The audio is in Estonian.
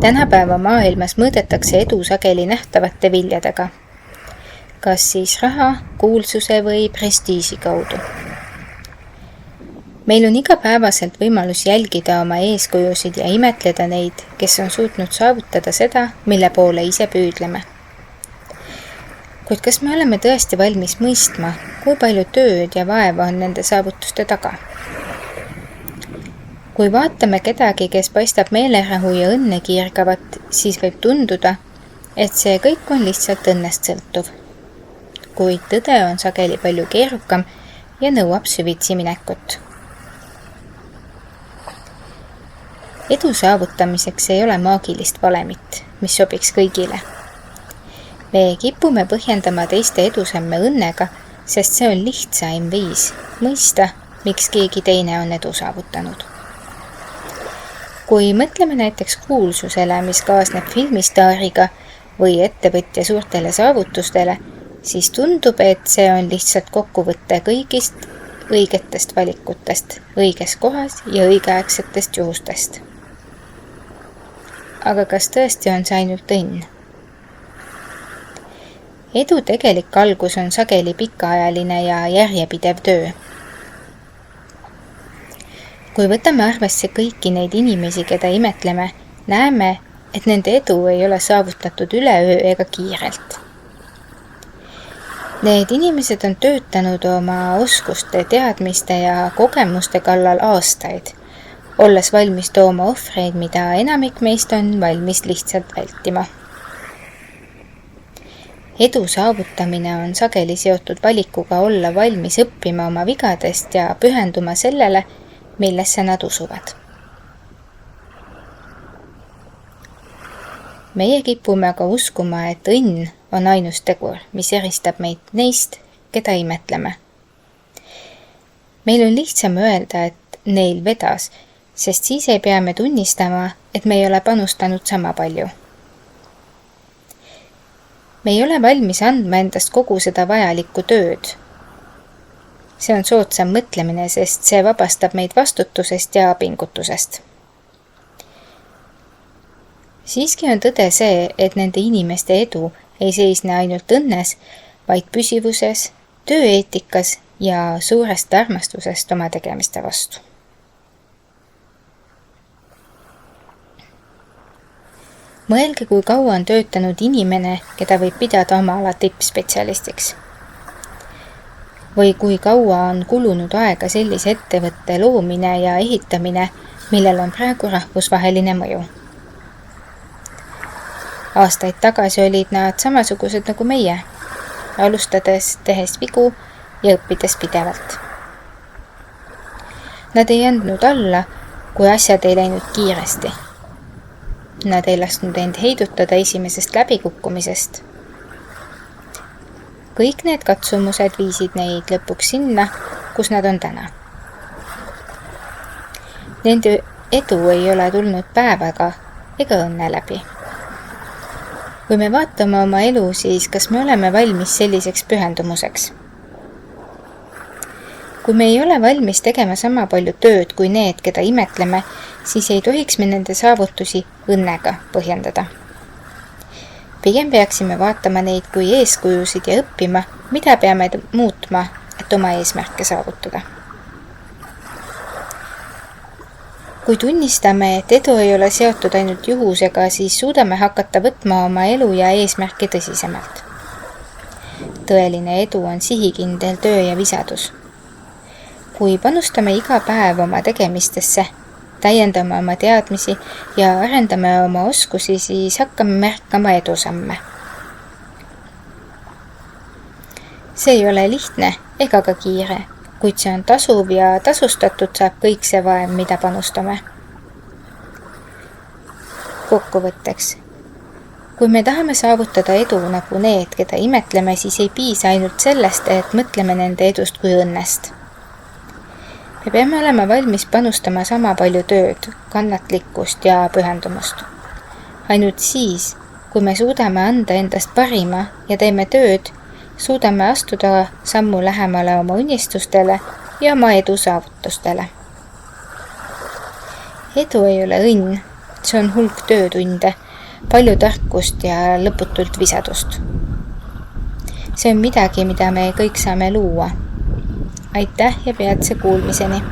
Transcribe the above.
Tänapäeva maailmas mõõdetakse edu sageli nähtavate viljadega, kas siis raha, kuulsuse või prestiiži kaudu. Meil on igapäevaselt võimalus jälgida oma eeskujusid ja imetleda neid, kes on suutnud saavutada seda, mille poole ise püüdleme. Kuid kas me oleme tõesti valmis mõistma, kui palju tööd ja vaeva on nende saavutuste taga? Kui vaatame kedagi, kes paistab meelerahu ja õnne kiirgavat, siis võib tunduda, et see kõik on lihtsalt õnnest sõltuv. Kuid tõde on sageli palju keerukam ja nõuab süvitsi minekut. Edu saavutamiseks ei ole maagilist valemit, mis sobiks kõigile. Me kipume põhjendama teiste edusamme õnnega, sest see on lihtsaim viis mõista, miks keegi teine on edu saavutanud. Kui mõtleme näiteks kuulsusele, mis kaasneb filmistaariga või ettevõtja suurtele saavutustele, siis tundub, et see on lihtsalt kokkuvõte kõigist õigetest valikutest, õiges kohas ja õigeaegsetest juhustest. Aga kas tõesti on see ainult õnn? Edu tegelik algus on sageli pikaajaline ja järjepidev töö. Kui võtame arvesse kõiki neid inimesi, keda imetleme, näeme, et nende edu ei ole saavutatud üleöö ega kiirelt. Need inimesed on töötanud oma oskuste, teadmiste ja kogemuste kallal aastaid, olles valmis tooma ohvreid, mida enamik meist on valmis lihtsalt vältima. Edu saavutamine on sageli seotud valikuga olla valmis õppima oma vigadest ja pühenduma sellele, millesse nad usuvad. Meie kipume aga uskuma, et õnn on ainus tegur, mis eristab meid neist, keda imetleme. Meil on lihtsam öelda, et neil vedas, sest siis ei pea me tunnistama, et me ei ole panustanud sama palju. Me ei ole valmis andma endast kogu seda vajalikku tööd. See on soodsam mõtlemine, sest see vabastab meid vastutusest ja pingutusest. Siiski on tõde see, et nende inimeste edu ei seisne ainult õnnes, vaid püsivuses, tööeetikas ja suurest armastusest oma tegemiste vastu. Mõelge, kui kaua on töötanud inimene, keda võib pidada oma ala tippspetsialistiks. Või kui kaua on kulunud aega sellise ettevõtte loomine ja ehitamine, millel on praegu rahvusvaheline mõju. Aastaid tagasi olid nad samasugused nagu meie, alustades, tehes vigu ja õppides pidevalt. Nad ei andnud alla, kui asjad ei läinud kiiresti. Nad ei lasknud end heidutada esimesest läbikukkumisest. Kõik need katsumused viisid neid lõpuks sinna, kus nad on täna. Nende edu ei ole tulnud päevaga ega õnne läbi. Kui me vaatame oma elu, siis kas me oleme valmis selliseks pühendumuseks? Kui me ei ole valmis tegema sama palju tööd kui need, keda imetleme, siis ei tohiks me nende saavutusi õnnega põhjendada. Pigem peaksime vaatama neid kui eeskujusid ja õppima, mida peame muutma, et oma eesmärke saavutada. Kui tunnistame, et edu ei ole seotud ainult juhusega, siis suudame hakata võtma oma elu ja eesmärke tõsisemalt. Tõeline edu on sihikindel töö ja visadus. Kui panustame iga päev oma tegemistesse, täiendame oma teadmisi ja arendame oma oskusi, siis hakkame märkama edusamme. See ei ole lihtne ega ka kiire, kuid see on tasuv ja tasustatud saab kõik see vaev, mida panustame. Kokkuvõtteks. Kui me tahame saavutada edu nagu need, keda imetleme, siis ei piisa ainult sellest, et mõtleme nende edust kui õnnest. Me peame olema valmis panustama sama palju tööd, kannatlikkust ja pühendumust. Ainult siis, kui me suudame anda endast parima ja teeme tööd, suudame astuda sammu lähemale oma unistustele ja oma edu saavutustele. Edu ei ole õnn, see on hulk töötunde, palju tarkust ja lõputult visadust. See on midagi, mida me kõik saame luua. Aitäh ja peatse kuulmiseni!